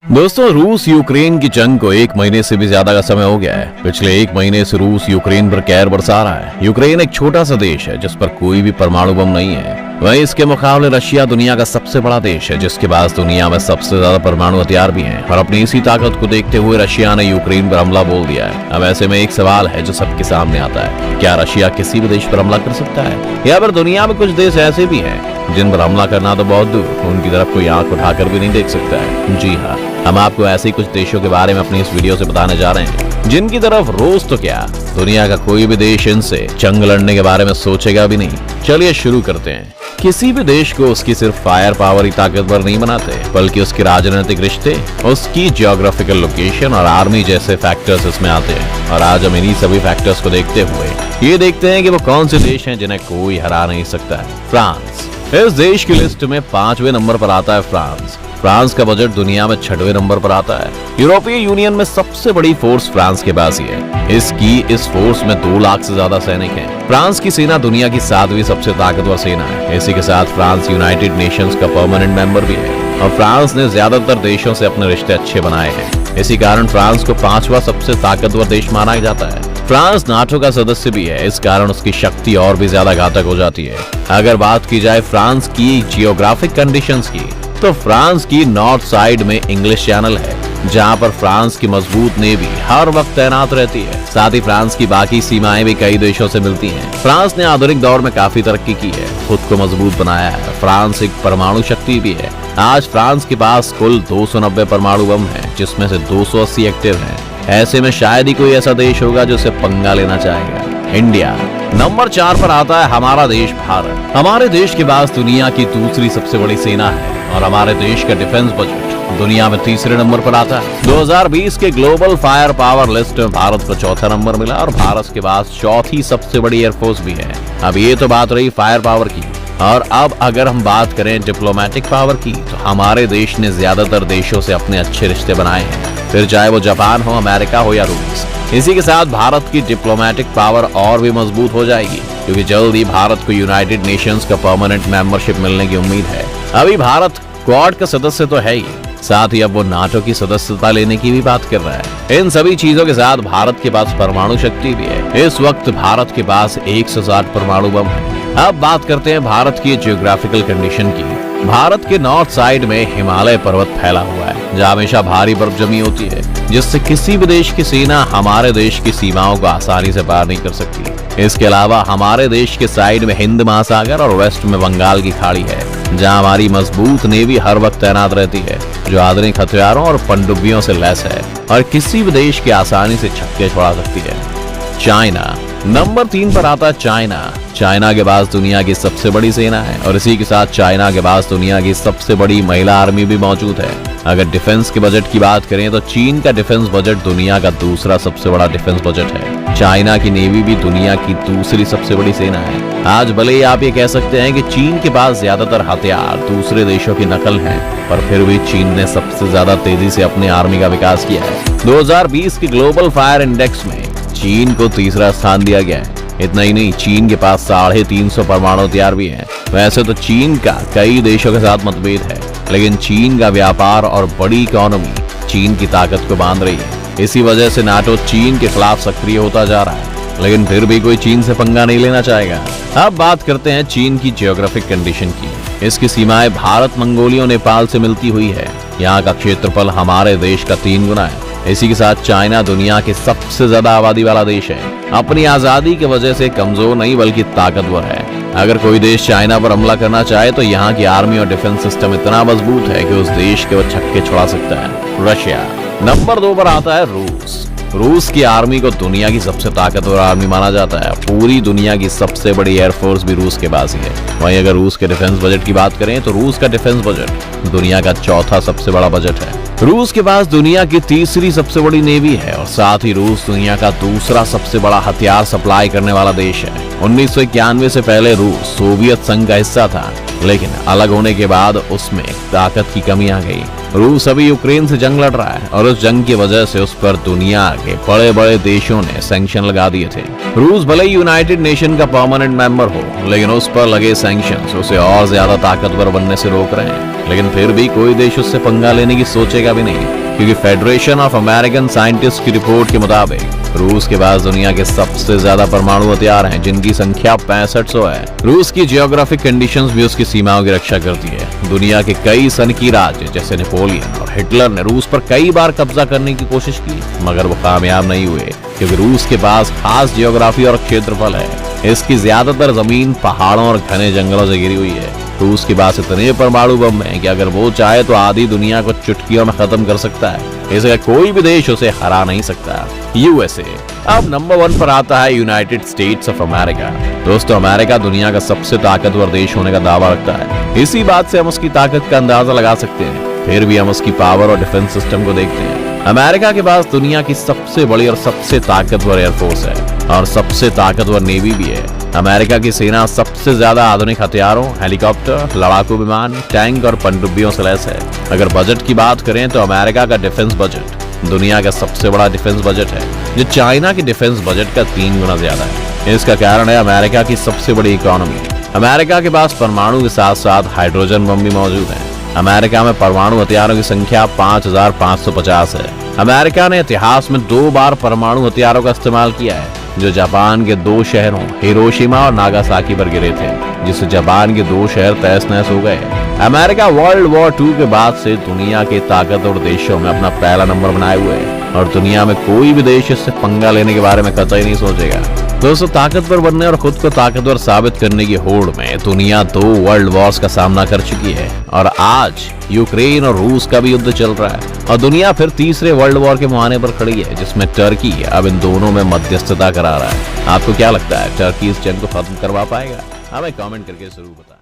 दोस्तों, रूस यूक्रेन की जंग को 1 महीने से भी ज्यादा का समय हो गया है। पिछले 1 महीने से रूस यूक्रेन पर कहर बरसा रहा है। यूक्रेन एक छोटा सा देश है जिस पर कोई भी परमाणु बम नहीं है। वहीं इसके मुकाबले रशिया दुनिया का सबसे बड़ा देश है जिसके पास दुनिया में सबसे ज्यादा परमाणु हथियार भी हैं। और अपनी इसी ताकत को देखते हुए रशिया ने यूक्रेन पर हमला बोल दिया है। अब ऐसे में एक सवाल है जो सबके सामने आता है, क्या रशिया किसी भी देश पर हमला कर सकता है? या फिर दुनिया में कुछ देश ऐसे भी हैं जिन पर हमला करना तो बहुत दूर, उनकी तरफ कोई आंख उठाकर भी नहीं देख सकता है? जी हाँ, हम आपको ऐसे ही कुछ देशों के बारे में अपनी इस वीडियो से बताने जा रहे हैं जिनकी तरफ रोज तो क्या दुनिया का कोई भी देश इनसे जंग लड़ने के बारे में सोचेगा भी नहीं। चलिए शुरू करते हैं। किसी भी देश को उसकी सिर्फ फायर पावर ही ताकतवर नहीं बनाते, बल्कि उसके राजनीतिक रिश्ते, उसकी जियोग्राफिकल लोकेशन और आर्मी जैसे फैक्टर्स इसमें आते हैं। और आज हम इन्हीं सभी फैक्टर्स को देखते हुए ये देखते हैं कि वो कौन से देश हैं जिन्हें कोई हरा नहीं सकता है। फ्रांस इस देश की लिस्ट में 5वें नंबर पर आता है। फ्रांस का बजट दुनिया में 6वें नंबर पर आता है। यूरोपीय यूनियन में सबसे बड़ी फोर्स फ्रांस के पास ही है। इस फोर्स में 2 लाख से ज्यादा सैनिक हैं। फ्रांस की सेना दुनिया की 7वीं सबसे ताकतवर सेना है। इसी के साथ फ्रांस यूनाइटेड नेशंस का परमानेंट मेंबर भी है और फ्रांस ने ज्यादातर देशों से अपने रिश्ते अच्छे बनाए हैं। इसी कारण फ्रांस को 5वां सबसे ताकतवर देश माना जाता है। फ्रांस नाटो का सदस्य भी है, इस कारण उसकी शक्ति और भी ज्यादा घातक हो जाती है। अगर बात की जाए फ्रांस की जियोग्राफिक कंडीशंस की, तो फ्रांस की नॉर्थ साइड में इंग्लिश चैनल है जहां पर फ्रांस की मजबूत नेवी हर वक्त तैनात रहती है। साथ ही फ्रांस की बाकी सीमाएं भी कई देशों से मिलती हैं। फ्रांस ने आधुनिक दौर में काफी तरक्की की है, खुद को मजबूत बनाया है। फ्रांस एक परमाणु शक्ति भी है। आज फ्रांस के पास कुल 290 परमाणु बम है, जिसमें से 280 एक्टिव हैं। ऐसे में शायद ही कोई ऐसा देश होगा जो उसे पंगा लेना चाहेगा। इंडिया नंबर 4 पर आता है हमारा देश भारत। हमारे देश के पास दुनिया की दूसरी सबसे बड़ी सेना है और हमारे देश का डिफेंस बजट दुनिया में 3रे नंबर पर आता है। 2020 के ग्लोबल फायर पावर लिस्ट में भारत को 4था नंबर मिला और भारत के पास 4थी सबसे बड़ी एयरफोर्स भी है। अब ये तो बात रही फायर पावर की, और अब अगर हम बात करें डिप्लोमेटिक पावर की, तो हमारे देश ने ज्यादातर देशों से अपने अच्छे रिश्ते बनाए हैं, फिर चाहे वो जापान हो, अमेरिका हो या रूस। इसी के साथ भारत की डिप्लोमेटिक पावर और भी मजबूत हो जाएगी, क्योंकि जल्द ही भारत को यूनाइटेड नेशंस का परमानेंट मेंबरशिप मिलने की उम्मीद है। अभी भारत क्वाड का सदस्य तो है ही, साथ ही अब वो नाटो की सदस्यता लेने की भी बात कर रहा है। इन सभी चीजों के साथ भारत के पास परमाणु शक्ति भी है। इस वक्त भारत के पास 160 परमाणु बम है। अब बात करते हैं भारत की जियोग्राफिकल कंडीशन की। भारत के नॉर्थ साइड में हिमालय पर्वत फैला हुआ है, जहाँ हमेशा भारी बर्फ जमी होती है, जिससे किसी भी देश की सेना हमारे देश की सीमाओं को आसानी से पार नहीं कर सकती। इसके अलावा हमारे देश के साइड में हिंद महासागर और वेस्ट में बंगाल की खाड़ी है, जहाँ हमारी मजबूत नेवी हर वक्त तैनात रहती है, जो आधुनिक हथियारों और पनडुब्बियों से लैस है और किसी भी देश के आसानी से छक्के छुड़ा सकती है। चाइना नंबर 3 पर आता है। चाइना के पास दुनिया की सबसे बड़ी सेना है और इसी के साथ चाइना के पास दुनिया की सबसे बड़ी महिला आर्मी भी मौजूद है। अगर डिफेंस के बजट की बात करें तो चीन का डिफेंस बजट दुनिया का दूसरा सबसे बड़ा डिफेंस बजट है। चाइना की नेवी भी दुनिया की दूसरी सबसे बड़ी सेना है। आज भले ही आप ये कह सकते हैं कि चीन के पास ज्यादातर हथियार दूसरे देशों की नकल हैं, पर फिर भी चीन ने सबसे ज्यादा तेजी से अपनी आर्मी का विकास किया है। 2020 के ग्लोबल फायर इंडेक्स में चीन को 3रा स्थान दिया गया है। इतना ही नहीं, चीन के पास 350 परमाणु हथियार भी हैं। वैसे तो चीन का कई देशों के साथ मतभेद है, लेकिन चीन का व्यापार और बड़ी इकोनॉमी चीन की ताकत को बांध रही है। इसी वजह से नाटो चीन के खिलाफ सक्रिय होता जा रहा है, लेकिन फिर भी कोई चीन से पंगा नहीं लेना चाहेगा। अब बात करते हैं चीन की जियोग्राफिक कंडीशन की। इसकी सीमाएं भारत, मंगोलिया, नेपाल से मिलती हुई है। यहाँ का क्षेत्रफल हमारे देश का 3 गुना है। इसी के साथ चाइना दुनिया के सबसे ज्यादा आबादी वाला देश है। अपनी आजादी की वजह से कमजोर नहीं बल्कि ताकतवर है। अगर कोई देश चाइना पर हमला करना चाहे तो यहाँ की आर्मी और डिफेंस सिस्टम इतना मजबूत है कि उस देश के वो छक्के छुड़ा सकता है। रशिया नंबर 2 पर आता है। रूस की आर्मी को दुनिया की सबसे ताकतवर आर्मी माना जाता है। पूरी दुनिया की सबसे बड़ी एयरफोर्स भी रूस के पास ही है। वहीं अगर रूस के डिफेंस बजट की बात करें तो रूस का डिफेंस बजट दुनिया का 4था सबसे बड़ा बजट है। रूस के पास दुनिया की 3री सबसे बड़ी नेवी है और साथ ही रूस दुनिया का दूसरा सबसे बड़ा हथियार सप्लाई करने वाला देश है। 1991 से पहले रूस सोवियत संघ का हिस्सा था, लेकिन अलग होने के बाद उसमें ताकत की कमी आ गई। रूस अभी यूक्रेन से जंग लड़ रहा है और उस जंग की वजह से उस पर दुनिया के बड़े बड़े देशों ने सैंक्शन लगा दिए थे। रूस भले ही यूनाइटेड नेशन का परमानेंट मेंबर हो, लेकिन उस पर लगे सैंक्शंस उसे और ज्यादा ताकतवर बनने से रोक रहे हैं। लेकिन फिर भी कोई देश उससे पंगा लेने की सोचेगा भी नहीं, क्योंकि फेडरेशन ऑफ अमेरिकन साइंटिस्ट की रिपोर्ट के मुताबिक रूस के पास दुनिया के सबसे ज्यादा परमाणु हथियार हैं, जिनकी संख्या 6500 है। रूस की जियोग्राफिक कंडीशंस भी उसकी सीमाओं की रक्षा करती है। दुनिया के कई सनकी राज्य जैसे नेपोलियन और हिटलर ने रूस पर कई बार कब्जा करने की कोशिश की, मगर वो कामयाब नहीं हुए, क्योंकि रूस के पास खास जियोग्राफी और क्षेत्रफल है। इसकी ज्यादातर जमीन पहाड़ों और घने जंगलों से घिरी हुई है। रूस के पास इतने परमाणु बम हैं कि अगर वो चाहे तो आधी दुनिया को चुटकियों में खत्म कर सकता है। इसलिए कोई भी देश उसे हरा नहीं सकता। यूएसए अब नंबर 1 पर आता है यूनाइटेड स्टेट्स ऑफ अमेरिका। दोस्तों, अमेरिका दुनिया का सबसे ताकतवर देश होने का दावा रखता है। इसी बात से हम उसकी ताकत का अंदाजा लगा सकते हैं। फिर भी हम उसकी पावर और डिफेंस सिस्टम को देखते हैं। अमेरिका के पास दुनिया की सबसे बड़ी और सबसे ताकतवर एयरफोर्स है और सबसे ताकतवर नेवी भी है। अमेरिका की सेना सबसे ज्यादा आधुनिक हथियारों, हेलीकॉप्टर, लड़ाकू विमान, टैंक और पनडुब्बियों से लैस है। अगर बजट की बात करें तो अमेरिका का डिफेंस बजट दुनिया का सबसे बड़ा डिफेंस बजट है, जो चाइना के डिफेंस बजट का 3 गुना ज्यादा है। इसका कारण है अमेरिका की सबसे बड़ी इकोनॉमी। अमेरिका के पास परमाणु के साथ साथ हाइड्रोजन बम भी मौजूद है। अमेरिका में परमाणु हथियारों की संख्या 5550 है। अमेरिका ने इतिहास में 2 बार परमाणु हथियारों का इस्तेमाल किया है, जो जापान के 2 शहरों हिरोशिमा और नागासाकी पर गिरे थे, जिससे जापान के 2 शहर तहस नहस हो गए। अमेरिका वर्ल्ड वॉर 2 के बाद से दुनिया के ताकतवर देशों में अपना पहला नंबर बनाए हुए है और दुनिया में कोई भी देश इससे पंगा लेने के बारे में कतई नहीं सोचेगा। दोस्तों, ताकतवर बनने और खुद को ताकतवर साबित करने की होड़ में दुनिया 2 वर्ल्ड वॉर्स का सामना कर चुकी है और आज यूक्रेन और रूस का भी युद्ध चल रहा है और दुनिया फिर तीसरे वर्ल्ड वॉर के मुहाने पर खड़ी है, जिसमें टर्की अब इन दोनों में मध्यस्थता करा रहा है। आपको क्या लगता है, टर्की इस जंग को खत्म करवा पाएगा? हमें कमेंट करके जरूर बताएं।